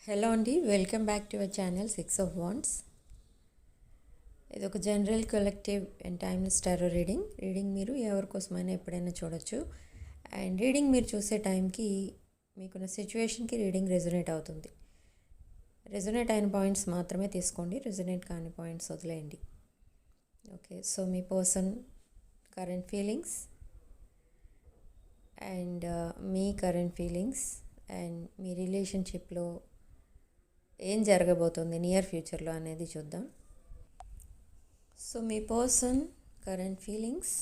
Hello అండి, welcome back to our channel 6 of Wands. ఇది ఒక general collective and timeless tarot reading మీరు ఎవరి కోసమైనా ఎప్పుడైనా చూడొచ్చు. అండ్ రీడింగ్ మీరు చూసే టైంకి మీకున్న సిచ్యువేషన్కి రీడింగ్ రెజొనేట్ అవుతుంది. రెజొనేట్ అయిన పాయింట్స్ మాత్రమే తీసుకోండి, రెజొనేట్ కాని పాయింట్స్ వదిలేయండి. ఓకే, సో మీ పర్సన్ కరెంట్ ఫీలింగ్స్ అండ్ మీ కరెంట్ ఫీలింగ్స్ అండ్ మీ రిలేషన్షిప్లో ఏం జరగబోతుంది నియర్ ఫ్యూచర్లో అనేది చూద్దాం. సో మీ పర్సన్ కరెంట్ ఫీలింగ్స్,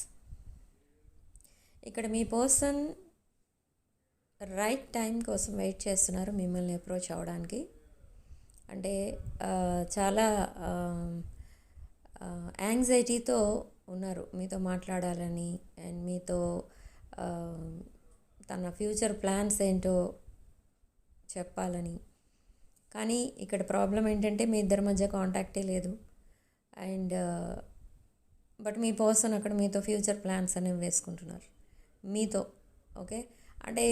ఇక్కడ మీ పర్సన్ రైట్ టైం కోసం వెయిట్ చేస్తున్నారు మిమ్మల్ని అప్రోచ్ అవ్వడానికి. అంటే చాలా యాంగ్జైటీతో ఉన్నారు మీతో మాట్లాడాలని అండ్ మీతో తన ఫ్యూచర్ ప్లాన్స్ ఏంటో చెప్పాలని. కానీ ఇక్కడ ప్రాబ్లం ఏంటంటే మీ ఇద్దరి మధ్య కాంటాక్టే లేదు. అండ్ బట్ మీ పర్సన్ అక్కడ మీతో ఫ్యూచర్ ప్లాన్స్ అనేవి వేసుకుంటున్నారు మీతో. ఓకే, అంటే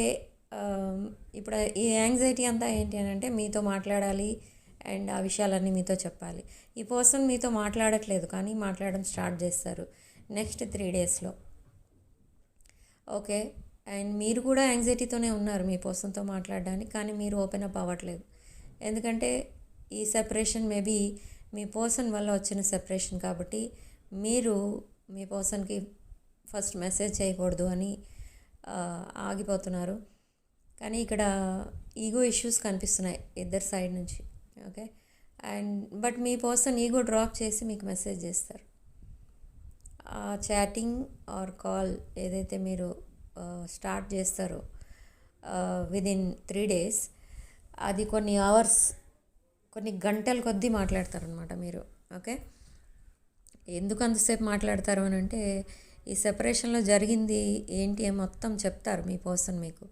ఇప్పుడు ఈ యాంగ్జైటీ అంతా ఏంటి అని అంటే మీతో మాట్లాడాలి అండ్ ఆ విషయాలన్నీ మీతో చెప్పాలి. ఈ పర్సన్ మీతో మాట్లాడట్లేదు కానీ మాట్లాడడం స్టార్ట్ చేస్తారు నెక్స్ట్ 3 daysలో. ఓకే, అండ్ మీరు కూడా యాంగ్జైటీతోనే ఉన్నారు మీ పర్సన్తో మాట్లాడడానికి, కానీ మీరు ఓపెన్ అప్ అవ్వట్లేదు. ఎందుకంటే ఈ సెపరేషన్ మేబీ మీ పర్సన్ వల్ల వచ్చిన సెపరేషన్ కాబట్టి మీరు మీ పర్సన్కి ఫస్ట్ మెసేజ్ చేయకూడదు అని ఆగిపోతున్నారు. కానీ ఇక్కడ ఈగో ఇష్యూస్ కనిపిస్తున్నాయి ఇద్దరు సైడ్ నుంచి. Okay, and but me person ego drop చేసి మీకు మెసేజ్ చేస్తారు. చాటింగ్ ఆర్ కాల్ ఏదైతే మీరు స్టార్ట్ చేస్తారో విదిన్ 3 days, అది కొన్ని అవర్స్, కొన్ని గంటల కొద్దీ మాట్లాడతారనమాట మీరు. ఓకే, ఎందుకు అంతసేపు మాట్లాడతారు అని అంటే ఈ సెపరేషన్లో జరిగింది ఏంటి అని మొత్తం చెప్తారు మీ పర్సన్ మీకు.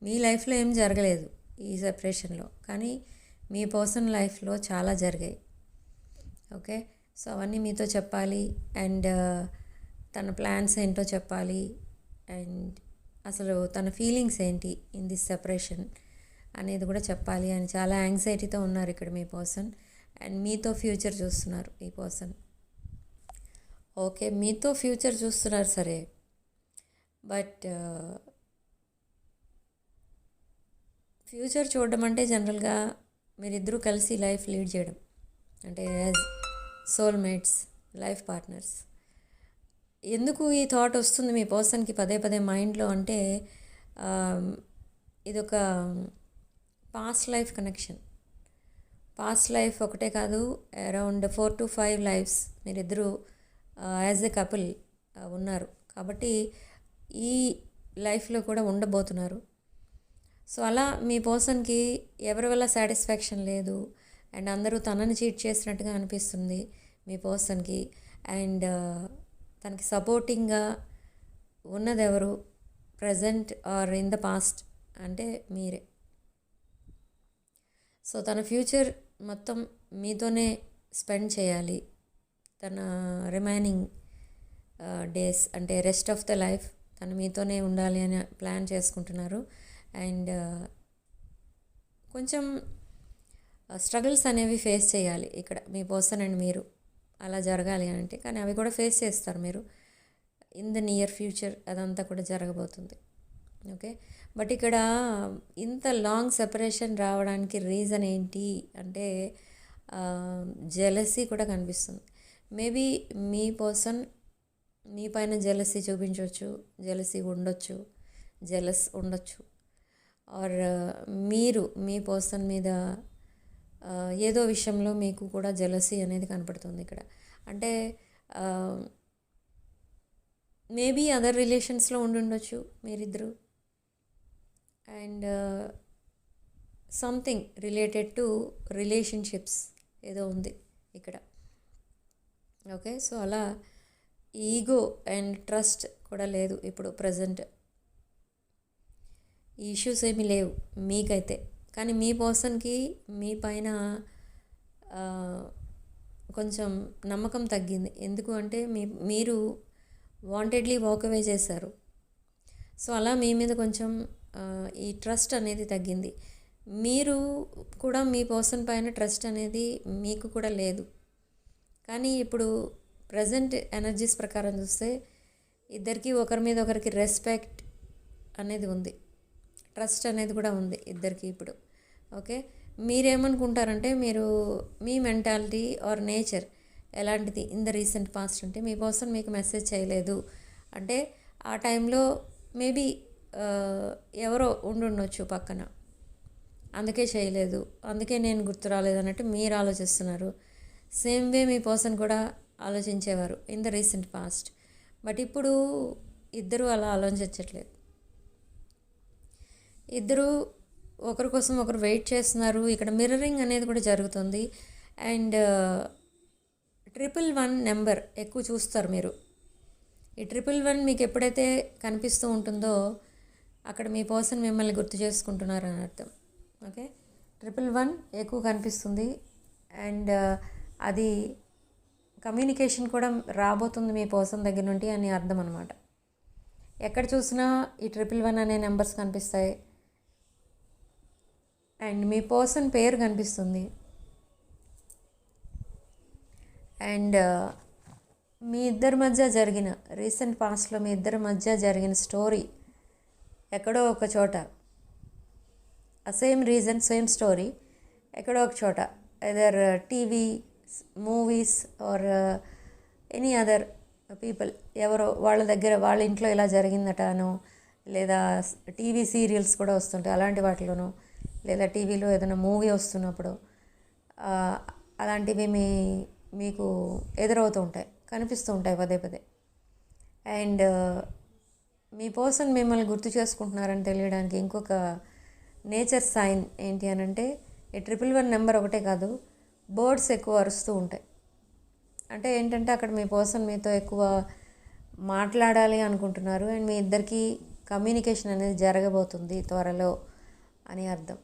మీ లైఫ్లో ఏం జరగలేదు ఈ సెపరేషన్లో, కానీ మీ పర్సన్ లైఫ్లో చాలా జరిగాయి. ఓకే, సో అవన్నీ మీతో చెప్పాలి అండ్ తన ప్లాన్స్ ఏంటో చెప్పాలి అండ్ అసలు తన ఫీలింగ్స్ ఏంటి ఇన్ దిస్ సెపరేషన్ అనేది కూడా చెప్పాలి అని చాలా యాంగ్జైటీతో ఉన్నారు ఇక్కడ మీ పర్సన్. అండ్ మీతో ఫ్యూచర్ చూస్తున్నారు ఈ పర్సన్. ఓకే, మీతో ఫ్యూచర్ చూస్తున్నారు సరే, బట్ ఫ్యూచర్ చూడడం అంటే జనరల్గా మీరిద్దరూ కలిసి లైఫ్ లీడ్ చేయడం, అంటే యాజ్ సోల్మేట్స్, లైఫ్ పార్ట్నర్స్. ఎందుకు ఈ థాట్ వస్తుంది మీ పర్సన్కి పదే పదే మైండ్లో అంటే ఇదొక past life connection. Past life ఒకటే కాదు, అరౌండ్ 4 to 5 lives మీరిద్దరూ యాజ్ ఎ కపుల్ ఉన్నారు కాబట్టి ఈ లైఫ్లో కూడా ఉండబోతున్నారు. సో అలా మీ పర్సన్కి ఎవరి వల్ల సాటిస్ఫాక్షన్ లేదు అండ్ అందరూ తనని చీట్ చేసినట్టుగా అనిపిస్తుంది మీ పర్సన్కి. అండ్ తనకి సపోర్టింగ్గా ఉన్నది ఎవరు, present or in the past అంటే మీరే. సో తన ఫ్యూచర్ మొత్తం మీతోనే స్పెండ్ చేయాలి, తన రిమైనింగ్ డేస్ అంటే రెస్ట్ ఆఫ్ ద లైఫ్ తను మీతోనే ఉండాలి అని ప్లాన్ చేసుకుంటున్నారు. అండ్ కొంచెం స్ట్రగుల్స్ అనేవి ఫేస్ చేయాలి ఇక్కడ మీ పర్సన్ అండ్ మీరు, అలా జరగాలి అంటే. కానీ అవి కూడా ఫేస్ చేస్తారు మీరు ఇన్ ద నియర్ ఫ్యూచర్, అదంతా కూడా జరగబోతుంది. ఓకే, బట్ ఇక్కడ ఇంత లాంగ్ సెపరేషన్ రావడానికి రీజన్ ఏంటి అంటే జెలసీ కూడా కనిపిస్తుంది. మేబీ మీ పర్సన్ మీ పైన జెలసీ చూపించవచ్చు, జెలసీ ఉండొచ్చు, జెలస్ ఉండొచ్చు. ఆర్ మీరు మీ పర్సన్ మీద ఏదో విషయంలో మీకు కూడా జెలసీ అనేది కనపడుతుంది ఇక్కడ. అంటే మేబీ అదర్ రిలేషన్స్లో ఉండుండొచ్చు మీరిద్దరు and something related to relationships ఏదో ఉంది ఇక్కడ. ఓకే, సో అలా ఈగో అండ్ ట్రస్ట్ కూడా లేదు ఇప్పుడు ప్రజెంట్. ఈ ఇష్యూస్ ఏమీ లేవు మీకైతే, కానీ మీ పర్సన్కి మీ పైన కొంచెం నమ్మకం తగ్గింది. ఎందుకు అంటే మీరు వాంటెడ్లీ వాక్ అవే చేశారు. సో అలా మీ మీద కొంచెం ఈ ట్రస్ట్ అనేది తగ్గింది. మీరు కూడా మీ పర్సన్ పైన ట్రస్ట్ అనేది మీకు కూడా లేదు. కానీ ఇప్పుడు ప్రజెంట్ ఎనర్జీస్ ప్రకారం చూస్తే ఇద్దరికి ఒకరి మీద ఒకరికి రెస్పెక్ట్ అనేది ఉంది, ట్రస్ట్ అనేది కూడా ఉంది ఇద్దరికి ఇప్పుడు. ఓకే, మీరేమనుకుంటారంటే మీరు మీ మెంటాలిటీ ఆర్ నేచర్ ఎలాంటిది ఇన్ ద రీసెంట్ పాస్ట్ అంటే మీ పర్సన్ మీకు మెసేజ్ చేయలేదు అంటే ఆ టైంలో మేబీ ఎవరో ఉండుండొచ్చు పక్కన, అందుకే చేయలేదు, అందుకే నేను గుర్తు రాలేదు అన్నట్టు మీరు ఆలోచిస్తున్నారు. సేమ్ వే మీ పర్సన్ కూడా ఆలోచించేవారు in the recent past. But ఇప్పుడు ఇద్దరు అలా ఆలోచించట్లేదు. ఇద్దరు ఒకరి కోసం ఒకరు వెయిట్ చేస్తున్నారు. ఇక్కడ మిర్రరింగ్ అనేది కూడా జరుగుతుంది. అండ్ 111 నెంబర్ ఎక్కువ చూస్తారు మీరు. ఈ 111 మీకు ఎప్పుడైతే కనిపిస్తూ ఉంటుందో అక్కడ మీ పర్సన్ మిమ్మల్ని గుర్తు చేసుకుంటున్నారు అని అర్థం. ఓకే, 111 ఎక్కువ కనిపిస్తుంది. అండ్ అది కమ్యూనికేషన్ కూడా రాబోతుంది మీ పర్సన్ దగ్గర నుండి అని అర్థం అనమాట. ఎక్కడ చూసినా ఈ 111 అనే నెంబర్స్ కనిపిస్తాయి. అండ్ మీ పర్సన్ పేరు కనిపిస్తుంది. అండ్ మీ ఇద్దరి మధ్య జరిగిన రీసెంట్ పాస్ట్లో మీ ఇద్దరి మధ్య జరిగిన స్టోరీ ఎక్కడో ఒక చోట, సేమ్ రీజన్ సేమ్ స్టోరీ ఎక్కడో ఒక చోట either TV, movies or any other people ఎవరో వాళ్ళ దగ్గర వాళ్ళ ఇంట్లో ఇలా జరిగిందటనో, లేదా టీవీ సీరియల్స్ కూడా వస్తుంటాయి అలాంటి వాటిలోనో, లేదా టీవీలో ఏదైనా మూవీ వస్తున్నప్పుడు అలాంటివి మీకు ఎదురవుతూ ఉంటాయి, కనిపిస్తూ ఉంటాయి పదే పదే. అండ్ మీ పర్సన్ మిమ్మల్ని గుర్తు చేసుకుంటున్నారని తెలియడానికి ఇంకొక నేచర్ సైన్ ఏంటి అని అంటే ఈ 111 నెంబర్ ఒకటే కాదు, బర్డ్స్ ఎక్కువ అరుస్తూ ఉంటాయి. అంటే ఏంటంటే అక్కడ మీ పర్సన్ మీతో ఎక్కువ మాట్లాడాలి అనుకుంటున్నారు. అండ్ మీ ఇద్దరికి కమ్యూనికేషన్ అనేది జరగబోతుంది త్వరలో అని అర్థం.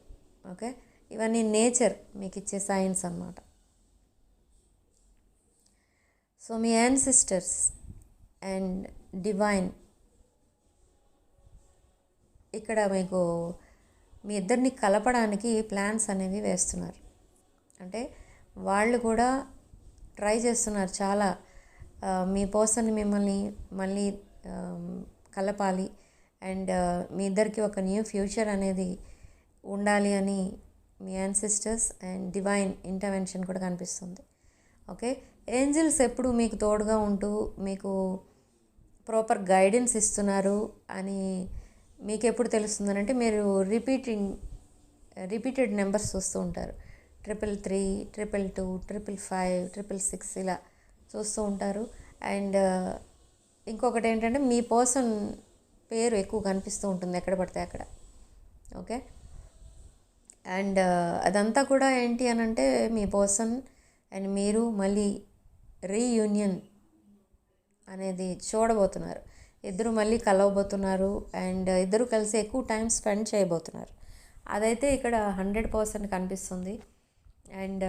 ఓకే, ఇవన్నీ నేచర్ మీకు ఇచ్చే సైన్స్ అన్నమాట. So me ancestors and divine ఇక్కడ మీకు మీ ఇద్దరిని కలపడానికి ప్లాన్స్ అనేవి వేస్తున్నారు. అంటే వాళ్ళు కూడా ట్రై చేస్తున్నారు చాలా, మీ పర్సన్ మిమ్మల్ని మళ్ళీ కలపాలి అండ్ మీ ఇద్దరికి ఒక న్యూ ఫ్యూచర్ అనేది ఉండాలి అని మీ యాన్సిస్టర్స్ అండ్ డివైన్ ఇంటర్వెన్షన్ కూడా కనిపిస్తుంది. ఓకే, ఏంజిల్స్ ఎప్పుడు మీకు తోడుగా ఉంటూ మీకు ప్రాపర్ గైడెన్స్ ఇస్తున్నారు అని మీకు ఎప్పుడు తెలుస్తుంది అంటే మీరు రిపీటెడ్ నెంబర్స్ చూస్తూ ఉంటారు. 333, 222, 555, 666 ఇలా చూస్తూ ఉంటారు. అండ్ ఇంకొకటి ఏంటంటే మీ పర్సన్ పేరు ఎక్కువ కనిపిస్తూ ఉంటుంది ఎక్కడ పడితే అక్కడ. ఓకే, అండ్ అదంతా కూడా ఏంటి అని అంటే మీ పర్సన్ అండ్ మీరు మళ్ళీ రీయూనియన్ అనేది చూడబోతున్నారు. ఇద్దరు మళ్ళీ కలవబోతున్నారు అండ్ ఇద్దరు కలిసి ఎక్కువ టైం స్పెండ్ చేయబోతున్నారు. అదైతే ఇక్కడ 100% కనిపిస్తుంది. అండ్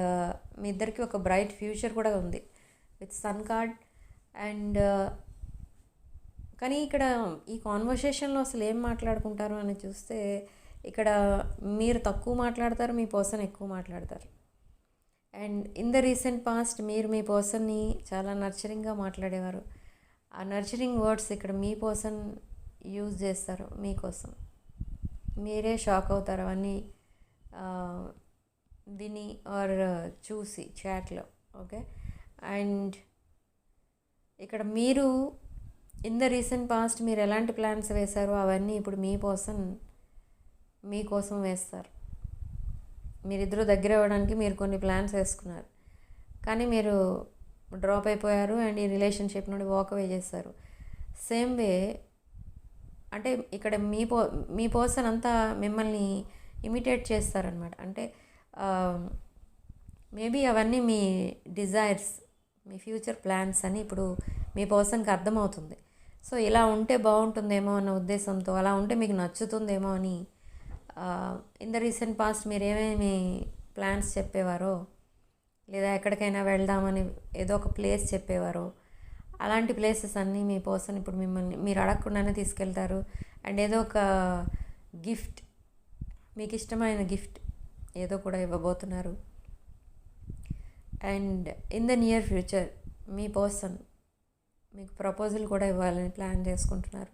మీ ఇద్దరికి ఒక బ్రైట్ ఫ్యూచర్ కూడా ఉంది విత్ సన్ కార్డ్. అండ్ కానీ ఇక్కడ ఈ కాన్వర్సేషన్లో అసలు ఏం మాట్లాడుకుంటారు అని చూస్తే ఇక్కడ మీరు తక్కువ మాట్లాడతారు, మీ పర్సన్ ఎక్కువ మాట్లాడతారు. And in the recent past మీరు మీ పర్సన్ని చాలా నర్చరింగ్గా మాట్లాడేవారు. ఆ నర్చరింగ్ వర్డ్స్ ఇక్కడ మీ పర్సన్ యూజ్ చేస్తారు మీకోసం. మీరే షాక్ అవుతారు అవన్నీ విని ఆర్ చూసి చాట్లో. ఓకే, అండ్ ఇక్కడ మీరు ఇన్ ద రీసెంట్ పాస్ట్ మీరు ఎలాంటి ప్లాన్స్ వేశారో అవన్నీ ఇప్పుడు మీ పర్సన్ మీకోసం వేస్తారు. మీరిద్దరూ దగ్గర అవ్వడానికి మీరు కొన్ని ప్లాన్స్ వేసుకున్నారు, కానీ మీరు డ్రాప్ అయిపోయారు అండ్ ఈ రిలేషన్షిప్ నుండి వాక్ అవే చేస్తారు. సేమ్ వే అంటే ఇక్కడ మీ పర్సన్ అంతా మిమ్మల్ని ఇమిటేట్ చేస్తారనమాట. అంటే మేబీ అవన్నీ మీ డిజైర్స్, మీ ఫ్యూచర్ ప్లాన్స్ అని ఇప్పుడు మీ పర్సన్కి అర్థమవుతుంది. సో ఇలా ఉంటే బాగుంటుందేమో అన్న ఉద్దేశంతో, అలా ఉంటే మీకు నచ్చుతుందేమో అని ఇన్ ద రీసెంట్ పాస్ట్ మీరు ఏమేమి ప్లాన్స్ చెప్పేవారో, లేదా ఎక్కడికైనా వెళ్దామని ఏదో ఒక ప్లేస్ చెప్పేవారో అలాంటి ప్లేసెస్ అన్నీ మీ పర్సన్ ఇప్పుడు మిమ్మల్ని మీరు అడగకుండానే తీసుకెళ్తారు. అండ్ ఏదో ఒక గిఫ్ట్, మీకు ఇష్టమైన గిఫ్ట్ ఏదో కూడా ఇవ్వబోతున్నారు. And in the near future me person మీకు ప్రపోజల్ కూడా ఇవ్వాలని ప్లాన్ చేసుకుంటున్నారు.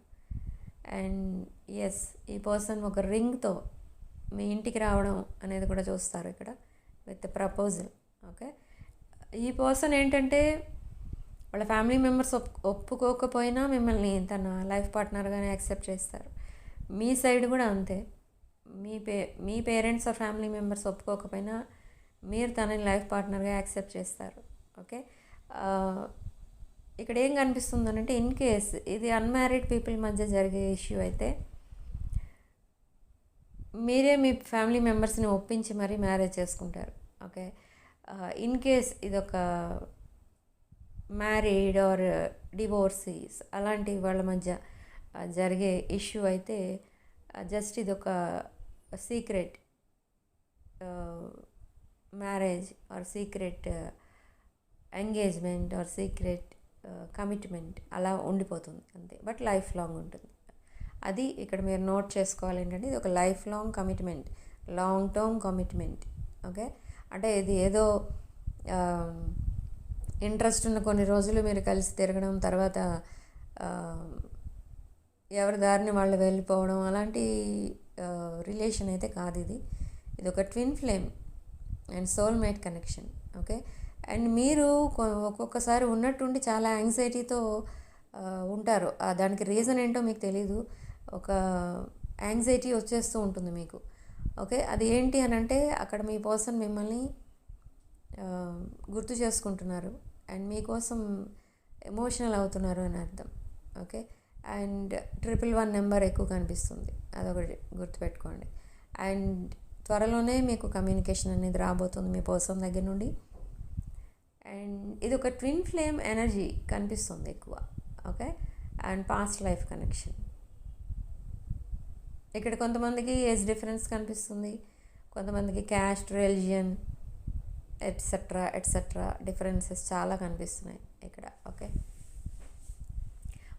అండ్ ఎస్, ఈ పర్సన్ ఒక రింగ్తో మీ ఇంటికి రావడం అనేది కూడా చూస్తారు ఇక్కడ విత్ ప్రపోజల్. ఓకే, ఈ పర్సన్ ఏంటంటే వాళ్ళ ఫ్యామిలీ మెంబర్స్ ఒప్పుకోకపోయినా మిమ్మల్ని తన లైఫ్ పార్ట్నర్గానే యాక్సెప్ట్ చేస్తారు. మీ సైడ్ కూడా అంతే. మీ పేరెంట్స్ ఆర్ ఫ్యామిలీ మెంబర్స్ ఒప్పుకోకపోయినా మీరు తనని లైఫ్ పార్ట్నర్గా యాక్సెప్ట్ చేస్తారు. ఓకే, ఇక్కడ ఏం కనిపిస్తుందనంటే ఇన్ కేస్ ఇది అన్మ్యారీడ్ పీపుల్ మధ్య జరిగే ఇష్యూ అయితే మీరే మీ ఫ్యామిలీ మెంబర్స్ని ఒప్పించి మరీ మ్యారేజ్ చేసుకుంటారు. ఓకే, ఇన్ కేస్ ఇదొక మ్యారీడ్ ఆర్ డివోర్సీస్ అలాంటి వాళ్ళ మధ్య జరిగే ఇష్యూ అయితే జస్ట్ ఇదొక secret marriage or secret engagement or secret commitment అలా ఉండిపోతుంది అంతే. బట్ లైఫ్ లాంగ్ ఉంటుంది. అది ఇక్కడ మీరు నోట్ చేసుకోవాలి ఏంటంటే ఇది ఒక life long commitment, long term commitment. Okay, అంటే ఇది ఏదో ఇంట్రెస్ట్ ఉన్న కొన్ని రోజులు మీరు కలిసి తిరగడం, తర్వాత ఎవరి దారిని వాళ్ళు వెళ్ళిపోవడం అలాంటి రిలేషన్ అయితే కాదు. ఇది ఒక twin flame and soulmate connection. Okay, and మీరు ఒక్కొక్కసారి ఉన్నట్టుండి చాలా యాంగ్జైటీతో ఉంటారు. దానికి రీజన్ ఏంటో మీకు తెలీదు. ఒక యాంగ్జైటీ వచ్చేస్తూ ఉంటుంది మీకు. ఓకే, అది ఏంటి అని అంటే అక్కడ మీ పర్సన్ మిమ్మల్ని గుర్తు చేసుకుంటున్నారు అండ్ మీకోసం ఎమోషనల్ అవుతున్నారు అని అర్థం. ఓకే, అండ్ 111 నెంబర్ ఎక్కువ కనిపిస్తుంది, అదొకటి గుర్తుపెట్టుకోండి. అండ్ త్వరలోనే మీకు కమ్యూనికేషన్ అనేది రాబోతుంది మీ పర్సన్ దగ్గర నుండి. అండ్ ఇది ఒక ట్విన్ ఫ్లేమ్ ఎనర్జీ కనిపిస్తుంది ఎక్కువ. Okay, and past life connection. ఇక్కడ కొంతమందికి ఏజ్ డిఫరెన్స్ కనిపిస్తుంది, కొంతమందికి క్యాస్ట్, రిలిజియన్ ఎట్సెట్రా డిఫరెన్సెస్ చాలా కనిపిస్తున్నాయి ఇక్కడ. Okay,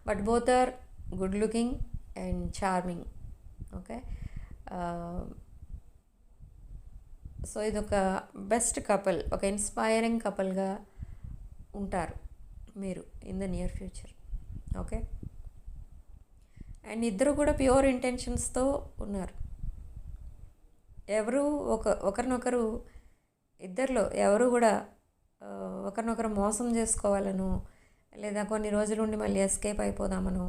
but both are good looking and charming. Okay, so ఇది ఒక బెస్ట్ కపుల్, ఒక ఇన్స్పైరింగ్ కపుల్గా ఉంటారు మీరు in the near future. Okay, and ఇద్దరు కూడా ప్యూర్ ఇంటెన్షన్స్తో ఉన్నారు. ఒకరినొకరు ఇద్దరిలో ఎవరు కూడా ఒకరినొకరు మోసం చేసుకోవాలను లేదా కొన్ని రోజులు ఉండి మళ్ళీ ఎస్కేప్ అయిపోదామను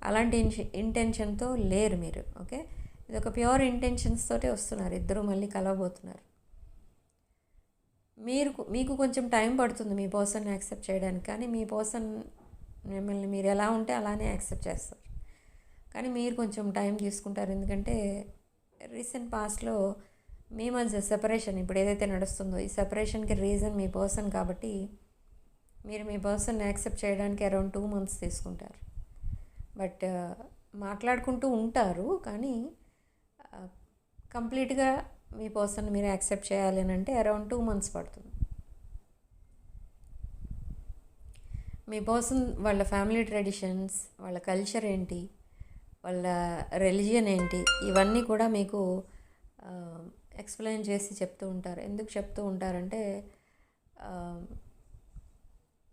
అలాంటి ఇంటెన్షన్తో లేరు మీరు. ఓకే, ఇది ఒక ప్యూర్ ఇంటెన్షన్స్ తోటే వస్తున్నారు, ఇద్దరు మళ్ళీ కలవబోతున్నారు. మీకు కొంచెం టైం పడుతుంది మీ పర్సన్ని యాక్సెప్ట్ చేయడానికి, కానీ మీ పర్సన్ మిమ్మల్ని మీరు ఎలా ఉంటే అలానే యాక్సెప్ట్ చేస్తారు. కానీ మీరు కొంచెం టైం తీసుకుంటారు, ఎందుకంటే రీసెంట్ పాస్ట్లో మీ మధ్య సెపరేషన్ ఇప్పుడు ఏదైతే నడుస్తుందో ఈ సెపరేషన్కి రీజన్ మీ పర్సన్ కాబట్టి మీరు మీ పర్సన్ని యాక్సెప్ట్ చేయడానికి అరౌండ్ 2 months తీసుకుంటారు. బట్ మాట్లాడుకుంటూ ఉంటారు, కానీ కంప్లీట్గా మీ పర్సన్ మీరు యాక్సెప్ట్ చేయాలి అని అంటే అరౌండ్ 2 months పడుతుంది. మీ పర్సన్ వాళ్ళ ఫ్యామిలీ ట్రెడిషన్స్, వాళ్ళ కల్చర్ ఏంటి, వాళ్ళ రిలీజియన్ ఏంటి, ఇవన్నీ కూడా మీకు ఎక్స్ప్లెయిన్ చేసి చెప్తూ ఉంటారు. ఎందుకు చెప్తూ ఉంటారంటే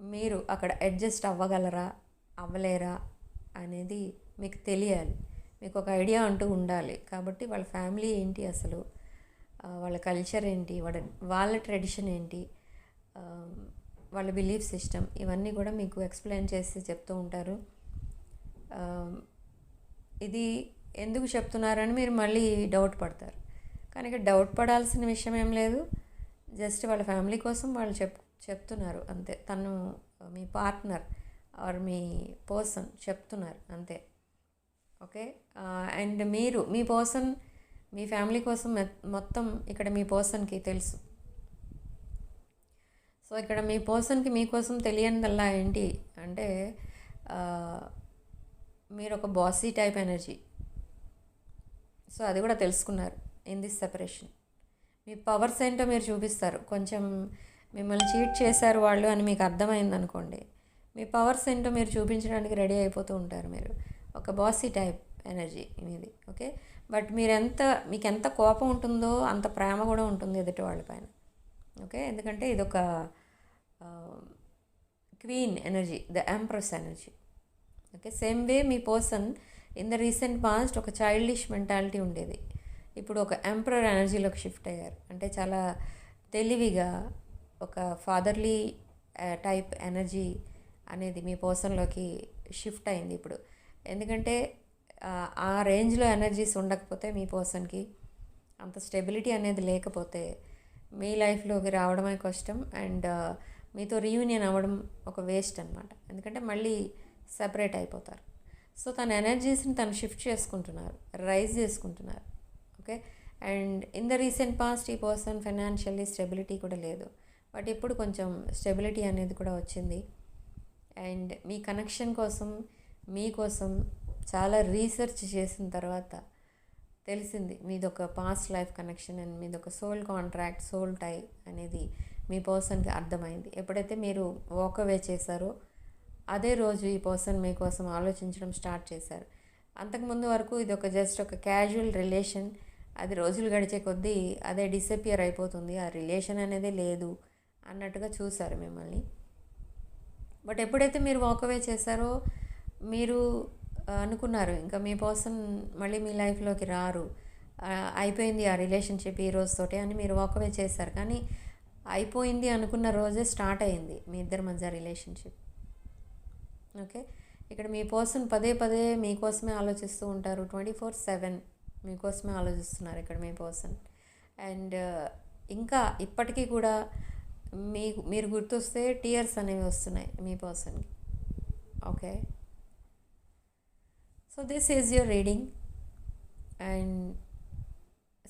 మీరు అక్కడ అడ్జస్ట్ అవ్వగలరా అవ్వలేరా అనేది మీకు తెలియాలి, మీకు ఒక ఐడియా అంటూ ఉండాలి. కాబట్టి వాళ్ళ ఫ్యామిలీ ఏంటి, అసలు వాళ్ళ కల్చర్ ఏంటి, వాళ్ళ ట్రెడిషన్ ఏంటి, వాళ్ళ బిలీఫ్ సిస్టమ్, ఇవన్నీ కూడా మీకు ఎక్స్ప్లెయిన్ చేసి చెప్తూ ఉంటారు. ఇది ఎందుకు చెప్తున్నారని మీరు మళ్ళీ డౌట్ పడతారు, కానీ ఇక్కడ డౌట్ పడాల్సిన విషయం ఏం లేదు. జస్ట్ వాళ్ళ ఫ్యామిలీ కోసం వాళ్ళు చెప్తున్నారు అంతే. తను మీ పార్ట్నర్ ఆర్ మీ పర్సన్ చెప్తున్నారు అంతే. Okay, and me person me family కోసం మొత్తం ఇక్కడ మీ పర్సన్కి తెలుసు. సో ఇక్కడ మీ పర్సన్కి మీకోసం తెలియనిదల్లా ఏంటి అంటే మీరు ఒక బాసీ టైప్ ఎనర్జీ. సో అది కూడా తెలుసుకున్నారు in this separation. Me powers ఏంటో మీరు చూపిస్తారు. కొంచెం మిమ్మల్ని చీట్ చేశారు వాళ్ళు అని మీకు అర్థమైంది అనుకోండి, మీ పవర్స్ ఏంటో మీరు చూపించడానికి రెడీ అయిపోతూ ఉంటారు. మీరు ఒక బాసీ టైప్ ఎనర్జీ మీది. ఓకే, బట్ మీకు ఎంత కోపం ఉంటుందో అంత ప్రేమ కూడా ఉంటుంది ఎదుటి వాళ్ళ పైన. ఓకే, ఎందుకంటే ఇదొక queen energy, the empress energy. Okay, same way మీ person in the recent past ఒక చైల్డిష్ మెంటాలిటీ ఉండేది, ఇప్పుడు ఒక ఎంపరర్ ఎనర్జీలోకి షిఫ్ట్ అయ్యారు. అంటే చాలా తెలివిగా ఒక ఫాదర్లీ టైప్ ఎనర్జీ అనేది మీ పర్సన్లోకి షిఫ్ట్ అయింది ఇప్పుడు. ఎందుకంటే ఆ రేంజ్లో ఎనర్జీస్ ఉండకపోతే మీ పర్సన్కి అంత స్టెబిలిటీ అనేది లేకపోతే మీ లైఫ్లోకి రావడమే కష్టం. అండ్ మీతో రీయూనియన్ అవ్వడం ఒక వేస్ట్ అనమాట, ఎందుకంటే మళ్ళీ సెపరేట్ అయిపోతారు. సో తన ఎనర్జీస్ని తను షిఫ్ట్ చేసుకుంటున్నారు, రైజ్ చేసుకుంటున్నారు. Okay, and in the recent past ఈ పర్సన్ ఫైనాన్షియల్లీ స్టెబిలిటీ కూడా లేదు, బట్ ఇప్పుడు కొంచెం స్టెబిలిటీ అనేది కూడా వచ్చింది. అండ్ మీ కనెక్షన్ కోసం మీకోసం చాలా రీసెర్చ్ చేసిన తర్వాత తెలిసింది మీదొక పాస్ట్ లైఫ్ కనెక్షన్ అండ్ మీదొక సోల్ కాంట్రాక్ట్, సోల్ టై అనేది మీ పర్సన్కి అర్థమైంది. ఎప్పుడైతే మీరు వాక్ అవే చేశారో అదే రోజు ఈ పర్సన్ మీకోసం ఆలోచించడం స్టార్ట్ చేశారు. అంతకుముందు వరకు ఇది ఒక జస్ట్ ఒక క్యాజువల్ రిలేషన్, అది రోజులు గడిచే కొద్దీ అదే డిసపియర్ అయిపోతుంది, ఆ రిలేషన్ అనేది లేదు అన్నట్టుగా చూశారు మిమ్మల్ని. బట్ ఎప్పుడైతే మీరు వాకవే చేశారో మీరు అనుకున్నారు ఇంకా మీ పర్సన్ మళ్ళీ మీ లైఫ్లోకి రారు, అయిపోయింది ఆ రిలేషన్షిప్ ఈ రోజుతోటే అని మీరు వాకవే చేశారు. కానీ అయిపోయింది అనుకున్న రోజే స్టార్ట్ అయింది మీ ఇద్దరి మధ్య రిలేషన్షిప్. ఓకే, ఇక్కడ మీ పర్సన్ పదే పదే మీకోసమే ఆలోచిస్తూ ఉంటారు, 24/7 మీకోసమే ఆలోచిస్తున్నారు ఇక్కడ మీ పర్సన్. అండ్ ఇంకా ఇప్పటికీ కూడా మీరు గుర్తొస్తే టీయర్స్ అనేవి వస్తున్నాయి మీ పర్సన్కి. Okay, so this is your reading and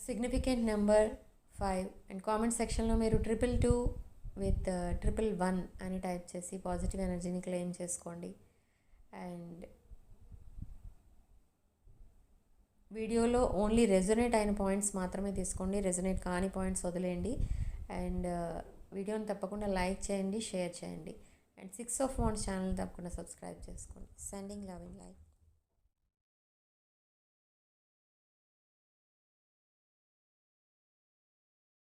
significant number 5. And comment సెక్షన్లో మీరు 222 విత్ 111 అని టైప్ చేసి పాజిటివ్ ఎనర్జీని క్లెయిమ్ చేసుకోండి. అండ్ వీడియోలో ఓన్లీ రెజొనేట్ అయిన పాయింట్స్ మాత్రమే తీసుకోండి, రెజొనేట్ కాని పాయింట్స్ వదిలేయండి. అండ్ వీడియోని తప్పకుండా లైక్ చేయండి, షేర్ చేయండి. అండ్ 6 of Wands ఛానల్ తప్పకుండా సబ్స్క్రైబ్ చేసుకోండి. Sending love in life.